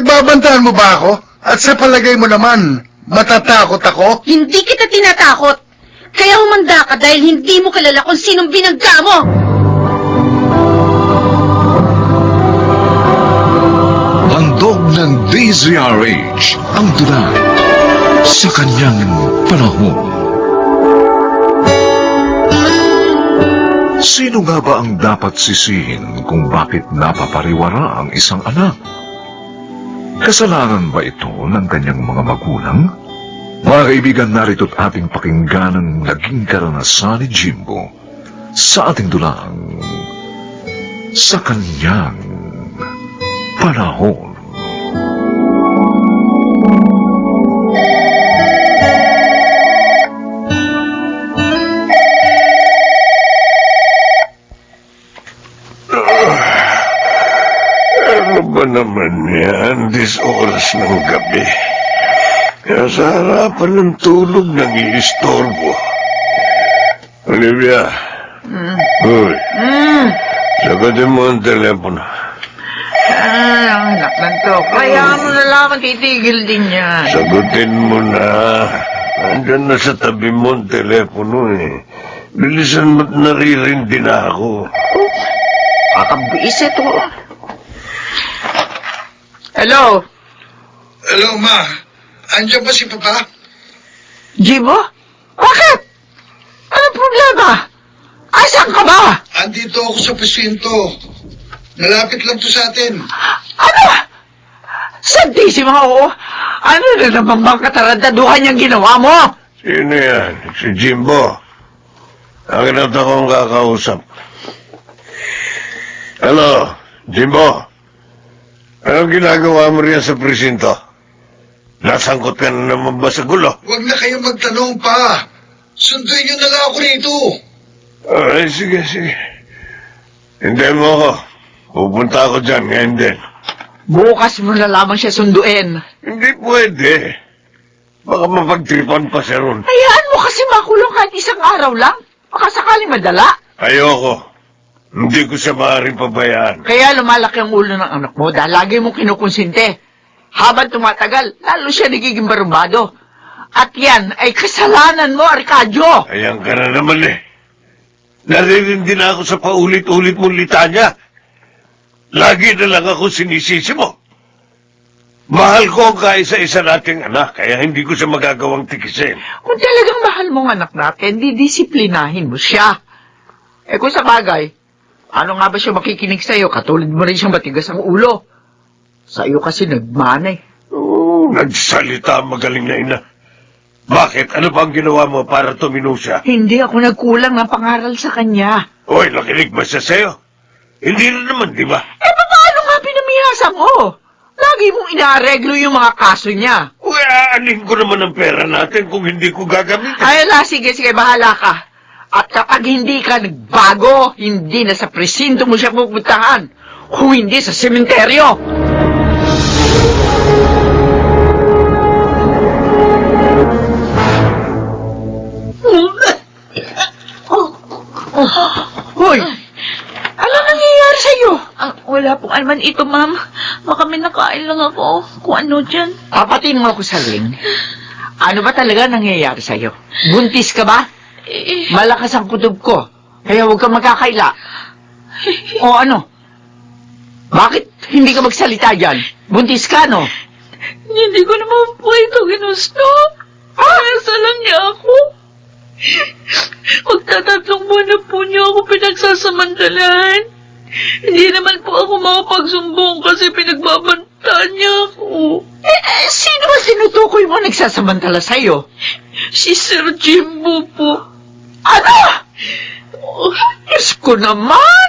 Pinagbabantaan mo ba ako? At sa palagay mo naman, matatakot ako? Hindi kita tinatakot. Kaya humanda ka dahil hindi mo kilala kung sinong binangga mo. Handog ng DZRH ang tula sa kanyang panahon. Sino nga ba ang dapat sisihin kung bakit napapariwara ang isang anak? Kasalanan ba ito ng kanyang mga magulang? Mga kaibigan, narito't ating pakinggan ang naging karanasan ni Jimbo sa ating dulang sa kanyang panahon. Ano ba naman yan? 10 oras ng gabi. Sa harapan ng tulog nag-iistorbo. Olivia. Uy. Sagutin mo ang telepono. Ang anak ng to. Kaya mo na lamang titigil din yan. Sagutin mo na. Andyan na sa tabi mo ang telepono eh. Bilisan mo't naririndi na ako. Kakabis ito. Hello? Hello, Ma. Andiyan ba si Papa? Jimbo? Bakit? Anong problema? Asan ka ba? Andito ako sa presinto. Malapit lang to sa atin. Ano? Santi si mga oo. Ano na naman bang katarantaduhan niyang ginawa mo? Sino yan? Si Jimbo. Akin at akong kakausap. Hello, Jimbo. Anong ginagawa mo riyan sa presinto? Nasangkot ka na naman ba sa gulo? Huwag na kayong magtanong pa. Sunduin niyo na lang ako rito. Ay, sige. Hintayin mo ako. Pupunta ako dyan ngayon din. Bukas mo na lamang siya sunduin. Hindi pwede. Baka mapagtripan pa siya ron. Hayaan mo kasi makulong kahit isang araw lang. Baka sakaling madala. Ayoko. Hindi ko siya maaaring pabayaan. Kaya lumalaki ang ulo ng anak mo dahil lagi mo kinukonsinte. Habang tumatagal, lalo siya nagiging barumbado. At yan ay kasalanan mo, Arcadio. Ayan ka na naman eh. Naririndi na ako sa paulit-ulit mong litanya. Lagi na lang ako sinisisi mo. Mahal ko ang kaisa-isa nating anak, kaya hindi ko siya magagawang tikisin. Kung talagang mahal mong anak natin, didisiplinahin mo siya. Kung sa bagay, ano nga ba siya makikinig sa'yo? Katulad mo rin siyang matigas ang ulo. Sa'yo kasi nagmanay. Nagsalita ang magaling na ina. Bakit? Ano pa ang ginawa mo para tumino siya? Hindi ako nagkulang ng pangaral sa kanya. Hoy, nakinig ba siya sa'yo? Hindi na naman, di ba? Paano nga pinamihasa mo? Lagi mong inaareglo yung mga kaso niya. Uy, aanin ko naman ang pera natin kung hindi ko gagamitin. Ay, sige, bahala ka. At kapag hindi ka nagbago, hindi na sa presinto mo siya pupuntahan. Kung hindi sa sementeryo. Hoy! Ano nangyayari sa'yo? Wala pong alman ito, ma'am. Baka may nakain lang ako. Kung ano dyan. Papatin mo ako sa ring. Ano ba talaga nangyayari sa'yo? Buntis ka ba? Malakas ang kutob ko. Kaya huwag kang magkakaila. O ano? Bakit hindi ka magsalita dyan? Buntis ka, no? Hindi ko naman po ito ginusto. Nasa lang niya ako. Magtatatlong buwan na po niya ako pinagsasamantalahan. Hindi naman po ako makapagsumbong kasi pinagbabantaan niya ako. Sino ba tinutukoy mo nagsasamantala sa'yo? Si Sir Jimbo po. Ano? Diyos ko naman!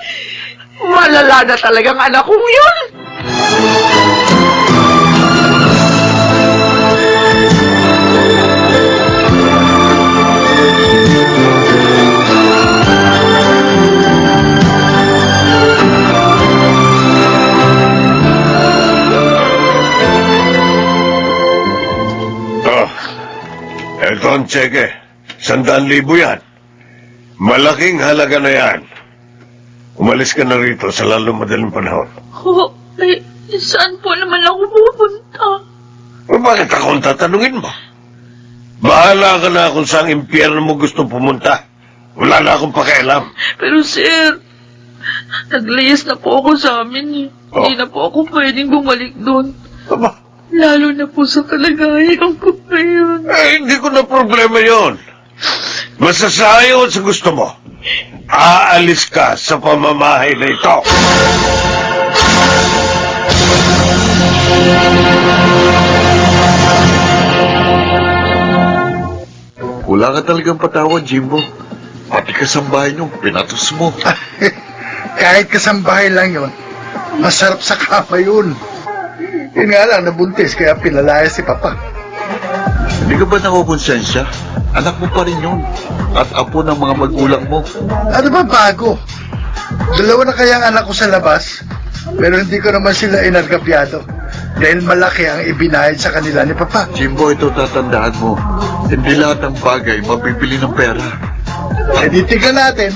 Malala na talagang anak kong yun! Ito ang tseke. 100,000 yan. Malaking halaga na yan. Umalis ka na rito sa lalong madaling panahon. Saan po naman ako pupunta? O bakit ako ang tatanungin mo? Bahala ka na kung saan impyerno mo gusto pumunta. Wala na akong pakialam. Pero sir, naglayas na po ako sa amin eh. Oh. Hindi na po ako pwedeng bumalik doon. Aba, Lalo na po sa kalagayan ko ngayon. hindi ko na problema yon. Basta sa ayaw at sa gusto mo, aalis ka sa pamamahay na ito. Wala ka talagang patawad, Jimbo. Pati kasambahay niyo, pinatos mo. Kahit kasambahay lang yon, masarap sa kama yun. Yun nga lang, nabuntis, kaya pinalaya si Papa. Hindi ka ba nakukonsensya? Anak mo pa rin yun. At apo ng mga magulang mo. Ano ba bago? Dalawa na kaya ang anak ko sa labas, pero hindi ko naman sila inargapyado. Dahil malaki ang ibinayad sa kanila ni Papa. Jimbo, ito tatandaan mo. Hindi lahat ng bagay mabibili ng pera. E di tignan natin.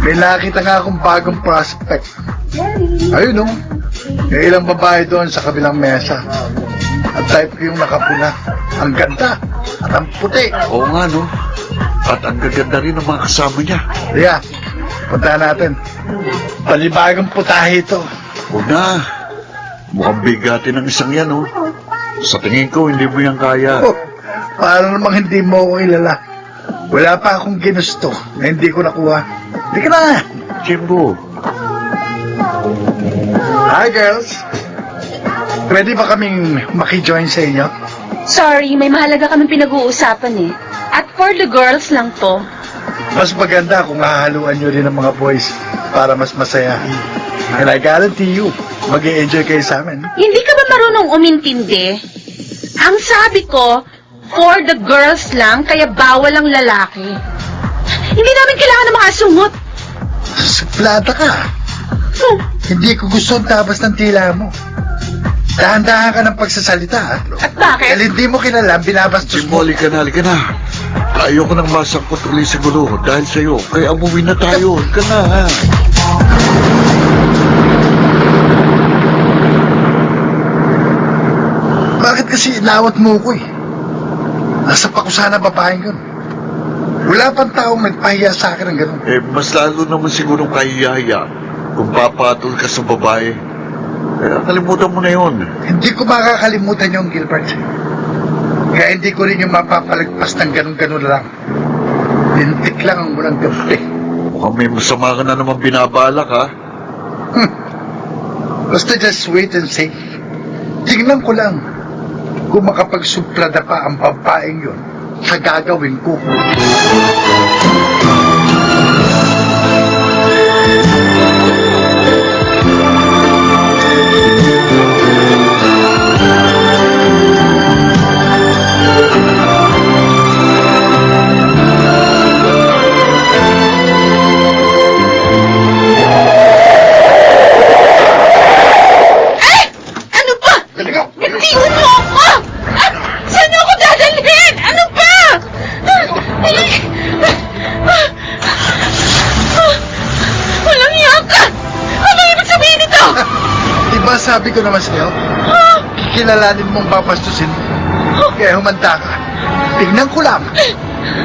May nakita nga akong bagong prospect. Ayun oh. May ilang babae doon sa kabilang mesa. At type ko yung nakapula. Ang ganda. At ang puti. Oo nga, no? At ang gaganda rin ng mga kasama niya. Kaya, puntahan natin. Panibagong putahe ito. Huwag na. Mukhang bigatin ng isang yan, oh. Sa tingin ko, hindi mo yan kaya. Oh, para namang hindi mo ako ilala. Wala pa akong ginusto na hindi ko nakuha. Hindi ka na. Jimbo, Hi, girls. Pwede ba kaming makijoin sa inyo? Sorry, may mahalaga kaming pinag-uusapan eh. At for the girls lang to. Mas maganda kung hahaluan nyo rin ng mga boys para mas masaya. And I guarantee you, mag-i-enjoy kayo sa amin. Hindi ka ba marunong umintindi? Ang sabi ko, for the girls lang, kaya bawal ang lalaki. Hindi namin kailangan ng mga sungot. Suplada ka. Hindi ko gusto ang tabas ng tila mo. Dahan-dahan ka ng pagsasalita. At bakit? Dahil hindi mo kilala, binabastos Jimbo, mo. halika na. Ayoko nang masangkot ulit sa gulo dahil sa'yo. Kaya umuwi na tayo. Halika na, ha? Bakit kasi inawat mo ko eh? Nasa pa ko sana babaeng yun. Wala pang taong nagpahiya sa akin ng gano'n. Eh, mas lalo naman sigurong kahiyaya kung papatol ka sa babae. Kaya kalimutan mo na yun. Hindi ko makakalimutan yung Gilbert. Kaya hindi ko rin yung mapapalagpas ng gano'n-gano'n lang. Lintik lang ang walang gabi. Mukhang may masama ka na naman binabalak, ha? Basta just wait and see. Tingnan ko lang kung makapagsuplada pa ang babaeng yun sa gagawin ko. Ano ba? Bitiwan mo ako! Ah, saan ako dadalhin? Ano ba? Walang iya ka! Ano ibig sabihin nito? Diba sabi ko naman sa'yo, kilalanin mong papastusin mo. Kaya humanda ka. Tingnan ko lang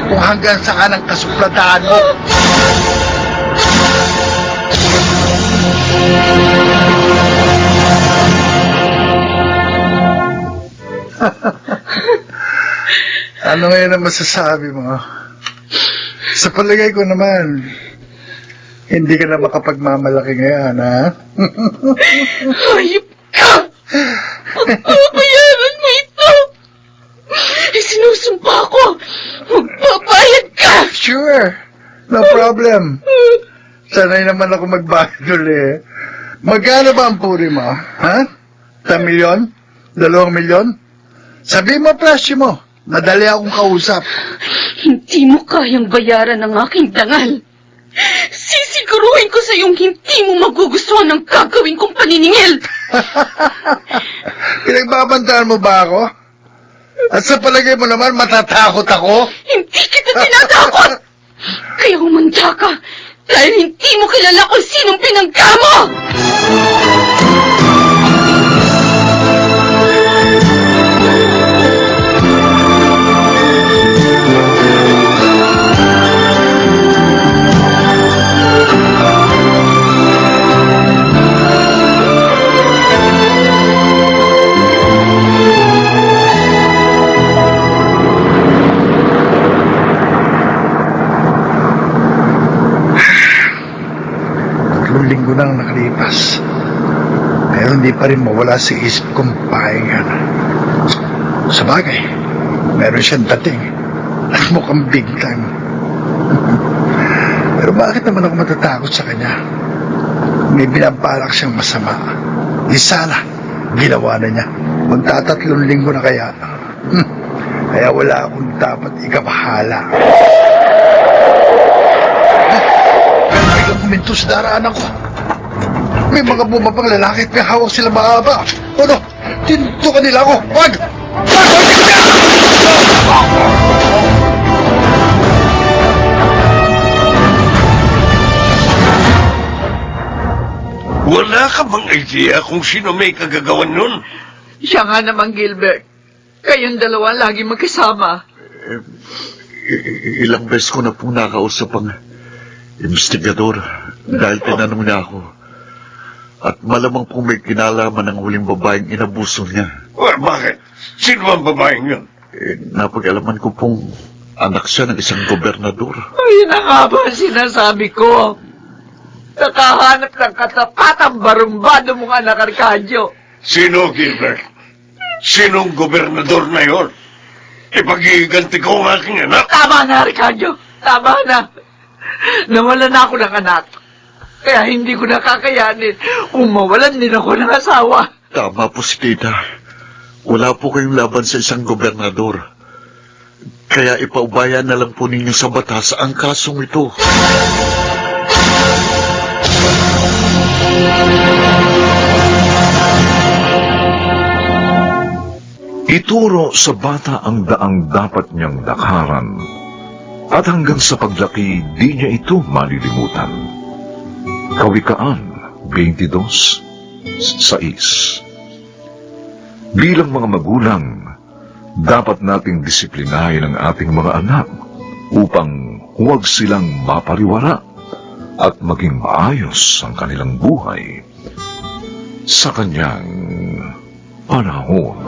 kung hanggang saan ang kasupladaan mo. Ano ngayon ang masasabi mo? Sa palagay ko naman, hindi ka na makapagmamalaki ngayon, ha? Hayop ka! Babayaran mo ito! Sinusumpa ko! Magbabayad ka! Sure, no problem. Sanay naman ako magbayad uli. Magkano ba ang puri mo, ha? 1 milyon? 2 milyon? Sabi mo, presyo mo. Madali akong kausap. Hindi mo kayang bayaran ang aking dangal. Sisiguruhin ko sa iyong hindi mo magugustuhan ng gagawin kong paniningil. Pinagbabantaan mo ba ako? At sa palagay mo naman, matatakot ako? Hindi kita tinatakot! Kaya humanda ka dahil hindi mo kilala kung sinong pinangga mo! linggo nang nakalipas. Pero hindi pa rin mawala sa isip kong pahingan. Sa bagay, meron siyang dating at mukhang big time. Pero bakit naman ako matatakot sa kanya? May binabalak siyang masama. Di sana, ginawa na niya. Magtatatlong linggo na kaya. Kaya wala akong dapat ikabahala. Kaya biglang kuminto sa daraanan ko. May mga bumabang lalaki at may hawak sila mahaba. O no, tintukan nila ako. Wag! Wala ka bang idea kung sino may kagagawan nun? Siya nga naman, Gilbert. Kayong dalawa lagi magkasama. Ilang beses ko na pong nakausap ang investigador dahil tinanong niya ako. At malamang pong may kinalaman ng huling babaeng inabuso niya. Well, bakit? Sino ang babaeng yun? Napag-alaman ko pong anak siya ng isang gobernador. Ay, na nga ba ang sinasabi ko? Nakahanap ng katapatang barumbado mong anak, Arcadio. Sino, Gilbert? Sinong gobernador na yon? Ipag-iiganti ko ang aking anak. Tama na, Arcadio. Tama na. Nawalan na ako ng anak. Kaya hindi ko nakakayanin kung mawalan din ako ng asawa. Tama po si tita. Wala po kayong laban sa isang gobernador. Kaya ipaubayan na lang po ninyo sa batas ang kasong ito. Ituro sa bata ang daang dapat niyang lakaran at hanggang sa paglaki di niya ito malilimutan. Kawikaan 22:6. Bilang mga magulang, dapat nating disiplinahin ang ating mga anak upang huwag silang mapariwara at maging maayos ang kanilang buhay sa kanyang panahon.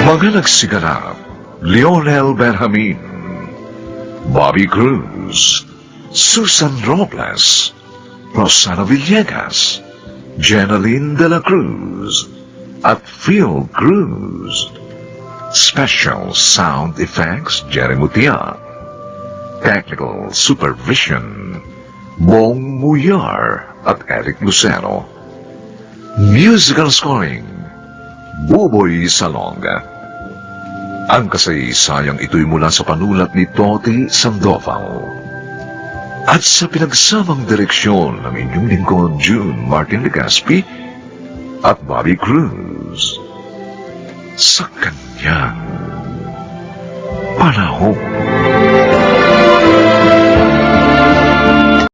Mga nagsiganap, Lionel Benjamin, Bobby Cruz, Susan Robles, Rosana Villegas, Jeneline de la Cruz, at Phil Cruz. Special sound effects, Jerry Mutia. Technical supervision, Bong Muyar at Eric Lucero. Musical scoring, Buboy Salonga. Ang kasaysayang ito'y mula sa panulat ni Toti Sandoval. At sa pinagsamang direksyon ng inyong lingkod, June Martin Legaspi at Bobby Cruz. Sa kanyang panahon.